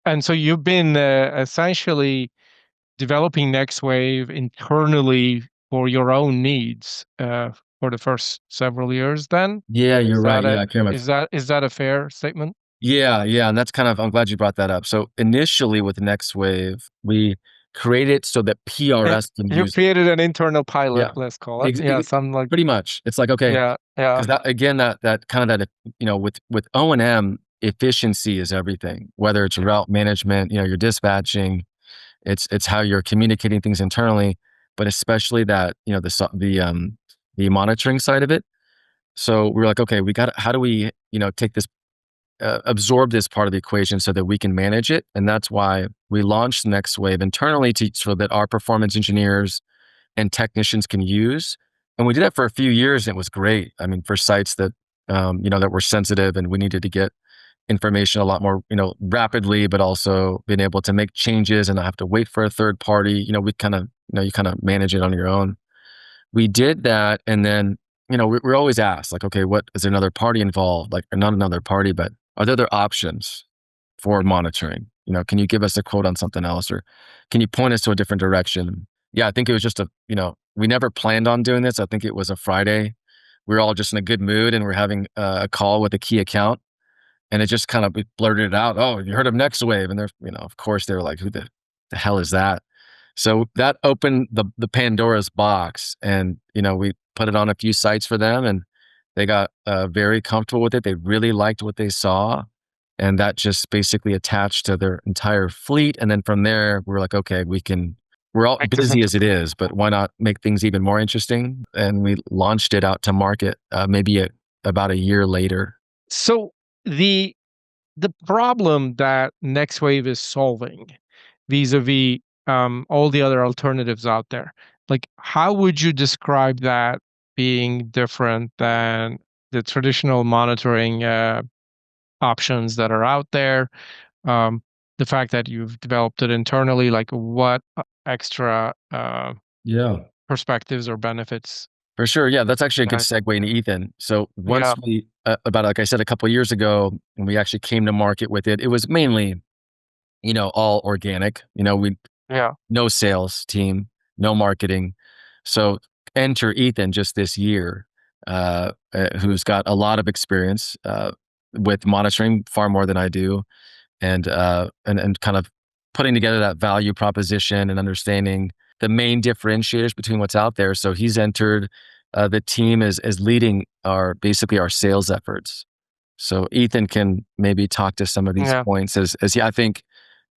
And so you've been essentially developing NextWave internally for your own needs for the first several years then? Yeah, you're Is right. that Yeah, a I can't remember. is that a fair statement? Yeah, yeah, and that's kind of I'm glad you brought that up. So initially with NextWave, we created so that Eh, PRS can You use. created an internal pilot, Yeah, let's call it. ex Yeah, ex something like pretty much. It's like, okay, yeah, yeah. because that again, that kind of that, with O&M, efficiency is everything, whether it's route management, your dispatching, it's how you're communicating things internally, but especially that, the monitoring side of it. So we were like, okay, how do we, take this absorb this part of the equation so that we can manage it. And that's why we launched NextWave internally so that our performance engineers and technicians can use. And we did that for a few years and it was great. I mean, for sites that, that were sensitive and we needed to get information a lot more, rapidly, but also being able to make changes and not have to wait for a third party. We kind of, you kind of manage it on your own. We did that. And then, we're always asked like, okay, what is there another party involved? Like, or not another party, but are there other options for monitoring? Can you give us a quote on something else or can you point us to a different direction? Yeah, I think it was just we never planned on doing this. I think it was a Friday. We were all just in a good mood and we're having a call with a key account and it just kind of we blurted it out. Oh, you heard of Next Wave? And they're, of course they were like, who the hell is that? So that opened the Pandora's box, and we put it on a few sites for them, and they got very comfortable with it. They really liked what they saw, and that just basically attached to their entire fleet. And then from there, we're like, okay, we can. We're all busy Excellent. as it is, but why not make things even more interesting? And we launched it out to market about a year later. So the the problem that NextWave is solving vis-a-vis all the other alternatives out there, like how would you describe that being different than the traditional monitoring options that are out there? Um, the fact that you've developed it internally, like what extra Yeah. perspectives or benefits? For sure. Yeah, that's actually a good uh, segue into Ethan. So once Yeah, we, about like I said, a couple of years ago, when we actually came to market with it, it was mainly, all organic. We yeah. no sales team, no marketing. So enter Ethan just this year, who's got a lot of experience with monitoring, far more than I do, and kind of putting together that value proposition and understanding the main differentiators between what's out there. So he's entered the team as leading basically our sales efforts. So Ethan can maybe talk to some of these Yeah, points as I think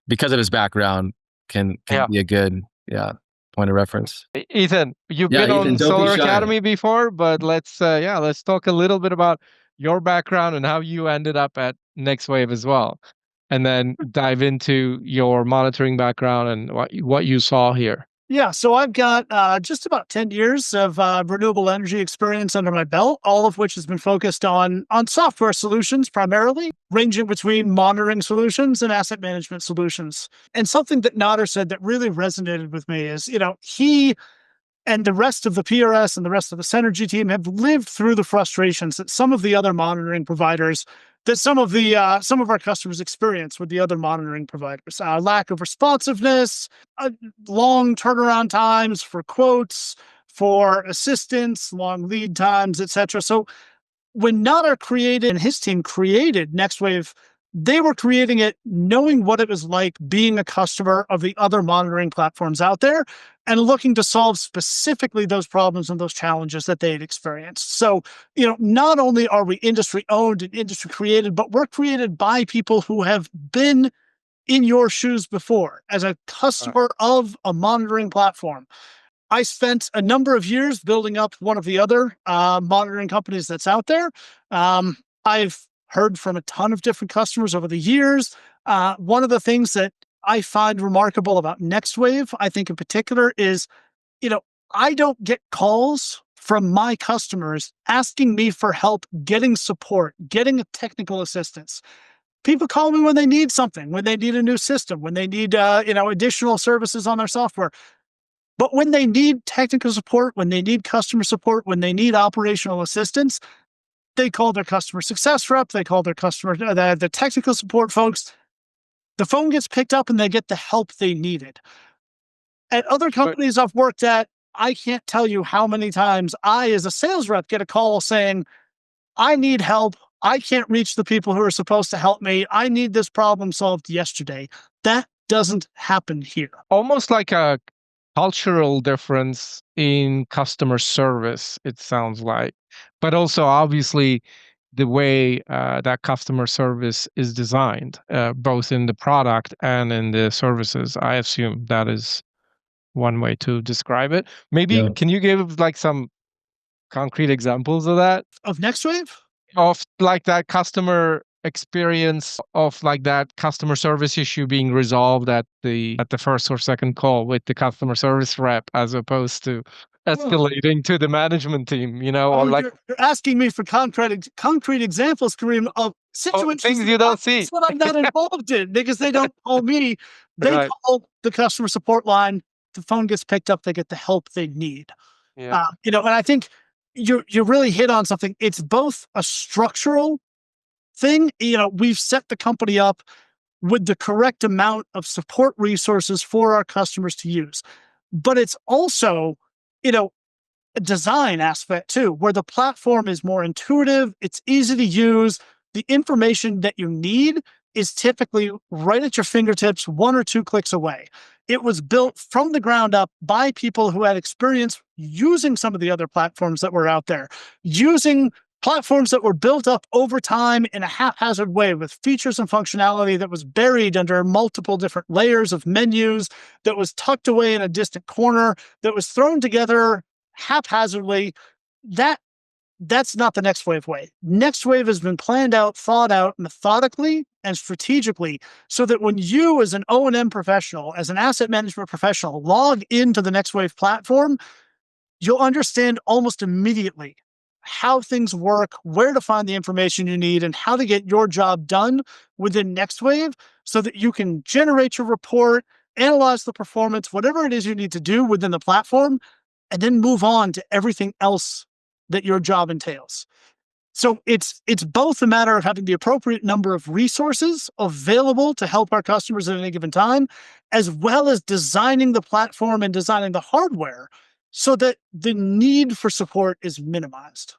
because of his background can yeah. be a good point of reference. Ethan, you've Yeah, been Ethan, on don't be Solar shy. Academy before, but let's talk a little bit about your background and how you ended up at NextWave as well, and then dive into your monitoring background and what you saw here. Yeah, so I've got just about 10 years of renewable energy experience under my belt, all of which has been focused on software solutions primarily, ranging between monitoring solutions and asset management solutions. And something that Nader said that really resonated with me is, he and the rest of the PRS and the rest of the Centric team have lived through the frustrations that some of the other monitoring providers, that some of our customers experience with the other monitoring providers. Lack of responsiveness, long turnaround times for quotes, for assistance, long lead times, etc. So when Nader created and his team created NextWave, they were creating it knowing what it was like being a customer of the other monitoring platforms out there and looking to solve specifically those problems and those challenges that they had experienced. So, not only are we industry owned and industry created, but we're created by people who have been in your shoes before as a Uh, customer of a monitoring platform. I spent a number of years building up one of the other monitoring companies that's out there. I've heard from a ton of different customers over the years. One of the things that I find remarkable about NextWave, I think in particular, is you know I don't get calls from my customers asking me for help getting support, getting a technical assistance. People call me when they need something, when they need a new system, when they need additional services on their software. But when they need technical support, when they need customer support, when they need operational assistance, they call their customer success rep, they call their customer, the technical support folks. the phone gets picked up and they get the help they needed. At other But companies I've worked at, I can't tell you how many times I, as a sales rep, get a call saying, I need help. I can't reach the people who are supposed to help me. I need this problem solved yesterday. That doesn't happen here. almost like a cultural difference in customer service, it sounds like. But also, obviously, the way that customer service is designed, both in the product and in the services. I assume that is one way to describe it. Maybe Yeah. can you give like some concrete examples of that? Of NextWave? Of like that customer experience, of like that customer service issue being resolved at the first or second call with the customer service rep, as opposed to Well, escalating to the management team, or oh, like you're asking me for concrete examples, Kareem, of situations things that you don't see. that's what I'm not involved in because they don't call me. They Right. call the customer support line. The phone gets picked up. They get the help they need. Yeah. And I think you really hit on something. It's both a structural thing. We've set the company up with the correct amount of support resources for our customers to use, but it's also, you know, a design aspect too, where the platform is more intuitive, it's easy to use. The information that you need is typically right at your fingertips, one or two clicks away. It was built from the ground up by people who had experience using some of the other platforms that were out there, using platforms that were built up over time in a haphazard way with features and functionality that was buried under multiple different layers of menus, that was tucked away in a distant corner, that was thrown together haphazardly. That's not the Next Wave way. Next Wave has been planned out, thought out methodically and strategically so that when you, as an O&M professional, as an asset management professional, log into the Next Wave platform, you'll understand almost immediately how things work, where to find the information you need, and how to get your job done within Next Wave so that you can generate your report, analyze the performance, whatever it is you need to do within the platform, and then move on to everything else that your job entails. So it's both a matter of having the appropriate number of resources available to help our customers at any given time, as well as designing the platform and designing the hardware so that the need for support is minimized.